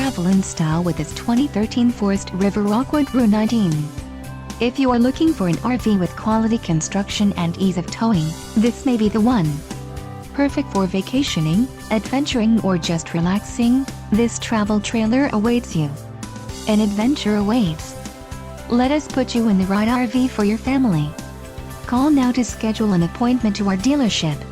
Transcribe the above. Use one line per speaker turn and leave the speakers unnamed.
travel in style with this 2013 Forest River Rockwood Route 19. If you are looking for an RV with quality construction and ease of towing, this may be the one. Perfect for vacationing, adventuring or just relaxing, this travel trailer awaits you. An adventure awaits. Let us put you in the right RV for your family. Call now to schedule an appointment to our dealership.